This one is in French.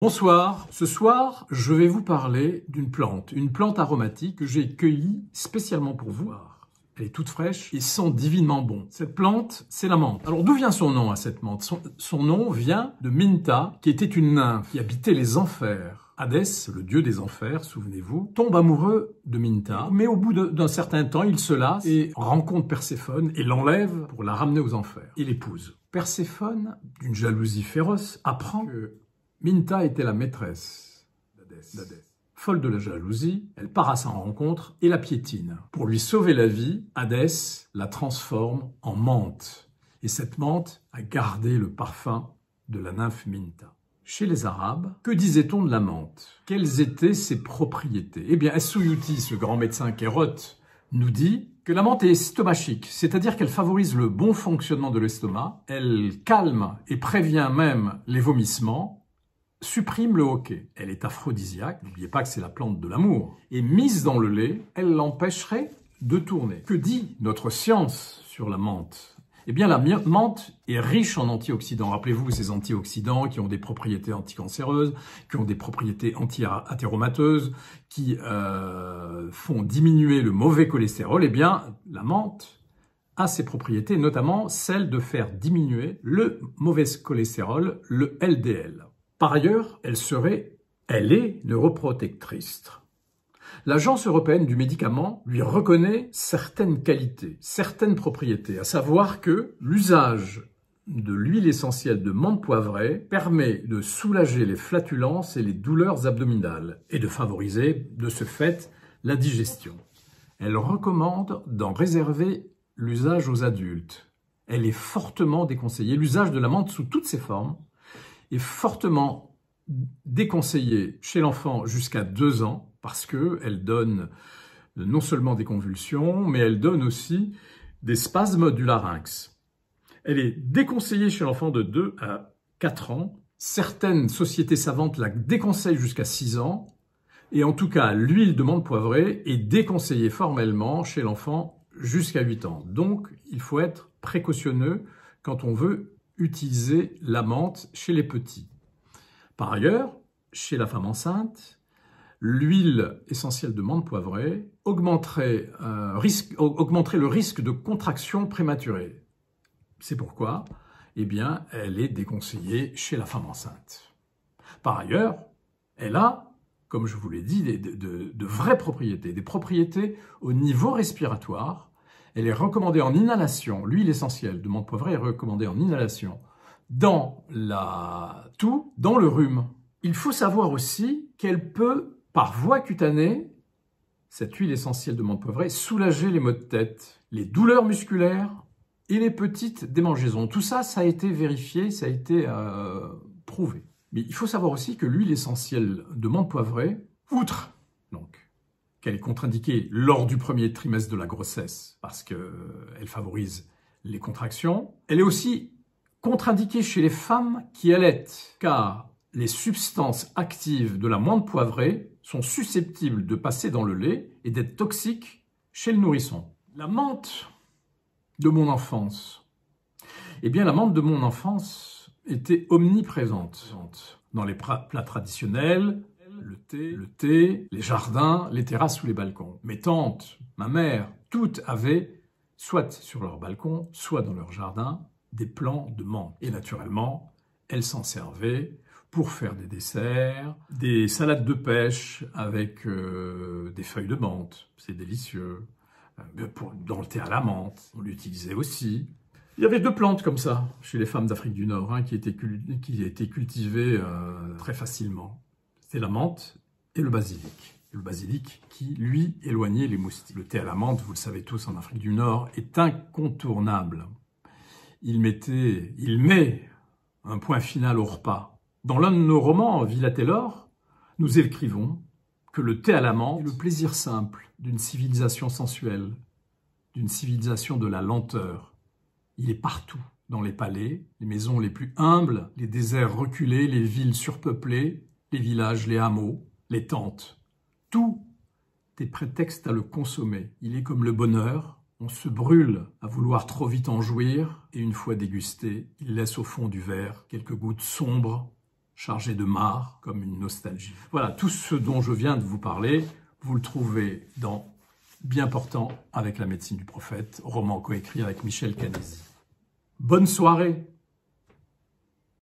Bonsoir, ce soir je vais vous parler d'une plante aromatique que j'ai cueillie spécialement pour vous. Elle est toute fraîche et sent divinement bon. Cette plante, c'est la menthe. Alors d'où vient son nom à cette menthe? Son nom vient de Minta, qui était une nymphe qui habitait les enfers. Hadès, le dieu des enfers, souvenez-vous, tombe amoureux de Minta, mais au bout d'un certain temps, il se lasse et rencontre Perséphone et l'enlève pour la ramener aux enfers. Il l'épouse. Perséphone, d'une jalousie féroce, apprend que Minta était la maîtresse d'Hadès. Folle de la jalousie, elle part à sa rencontre et la piétine. Pour lui sauver la vie, Hadès la transforme en menthe. Et cette menthe a gardé le parfum de la nymphe Minta. Chez les Arabes, que disait-on de la menthe? Quelles étaient ses propriétés? Eh bien, Es-Suyuti, ce grand médecin kérote, nous dit que la menthe est stomachique, c'est-à-dire qu'elle favorise le bon fonctionnement de l'estomac, elle calme et prévient même les vomissements, supprime le hoquet. Elle est aphrodisiaque, n'oubliez pas que c'est la plante de l'amour. Et mise dans le lait, elle l'empêcherait de tourner. Que dit notre science sur la menthe? Eh bien, la menthe est riche en antioxydants. Rappelez-vous ces antioxydants qui ont des propriétés anticancéreuses, qui ont des propriétés anti-athéromateuses, qui font diminuer le mauvais cholestérol. Eh bien, la menthe a ces propriétés, notamment celle de faire diminuer le mauvais cholestérol, le LDL. Par ailleurs, elle est neuroprotectrice. L'Agence européenne du médicament lui reconnaît certaines qualités, certaines propriétés, à savoir que l'usage de l'huile essentielle de menthe poivrée permet de soulager les flatulences et les douleurs abdominales et de favoriser, de ce fait, la digestion. Elle recommande d'en réserver l'usage aux adultes. Elle est fortement déconseillée. L'usage de la menthe sous toutes ses formes est fortement déconseillée chez l'enfant jusqu'à 2 ans parce qu'elle donne non seulement des convulsions, mais elle donne aussi des spasmes du larynx. Elle est déconseillée chez l'enfant de 2 à 4 ans. Certaines sociétés savantes la déconseillent jusqu'à 6 ans. Et en tout cas, l'huile de menthe poivrée est déconseillée formellement chez l'enfant jusqu'à 8 ans. Donc, il faut être précautionneux quand on veut utiliser la menthe chez les petits. Par ailleurs, chez la femme enceinte, l'huile essentielle de menthe poivrée augmenterait le risque de contraction prématurée. C'est pourquoi, eh bien, elle est déconseillée chez la femme enceinte. Par ailleurs, elle a, comme je vous l'ai dit, de vraies propriétés, des propriétés au niveau respiratoire. Elle est recommandée en inhalation, l'huile essentielle de menthe poivrée est recommandée en inhalation dans la toux, dans le rhume. Il faut savoir aussi qu'elle peut, par voie cutanée, cette huile essentielle de menthe poivrée, soulager les maux de tête, les douleurs musculaires et les petites démangeaisons. Tout ça, ça a été vérifié, ça a été prouvé. Mais il faut savoir aussi que l'huile essentielle de menthe poivrée, outre donc qu'elle est contre-indiquée lors du premier trimestre de la grossesse parce qu'elle favorise les contractions. Elle est aussi contre-indiquée chez les femmes qui allaitent, car les substances actives de la menthe poivrée sont susceptibles de passer dans le lait et d'être toxiques chez le nourrisson. La menthe de mon enfance. Eh bien, la menthe de mon enfance était omniprésente dans les plats traditionnels, le thé, les jardins, les terrasses ou les balcons. Mes tantes, ma mère, toutes avaient, soit sur leur balcon, soit dans leur jardin, des plants de menthe. Et naturellement, elles s'en servaient pour faire des desserts, des salades de pêche avec des feuilles de menthe. C'est délicieux. Dans le thé à la menthe, on l'utilisait aussi. Il y avait 2 plantes comme ça chez les femmes d'Afrique du Nord qui étaient cultivées très facilement. C'est la menthe et le basilic. Le basilic qui, lui, éloignait les moustiques. Le thé à la menthe, vous le savez tous, en Afrique du Nord, est incontournable. Il met un point final au repas. Dans l'un de nos romans, Villa Taylor, nous écrivons que le thé à la menthe est le plaisir simple d'une civilisation sensuelle, d'une civilisation de la lenteur. Il est partout, dans les palais, les maisons les plus humbles, les déserts reculés, les villes surpeuplées, les villages, les hameaux, les tentes. Tout est prétexte à le consommer. Il est comme le bonheur. On se brûle à vouloir trop vite en jouir et une fois dégusté, il laisse au fond du verre quelques gouttes sombres, chargé de marre, comme une nostalgie. Voilà, tout ce dont je viens de vous parler, vous le trouvez dans Bien portant avec la médecine du prophète, roman coécrit avec Michel Canesi. Bonne soirée!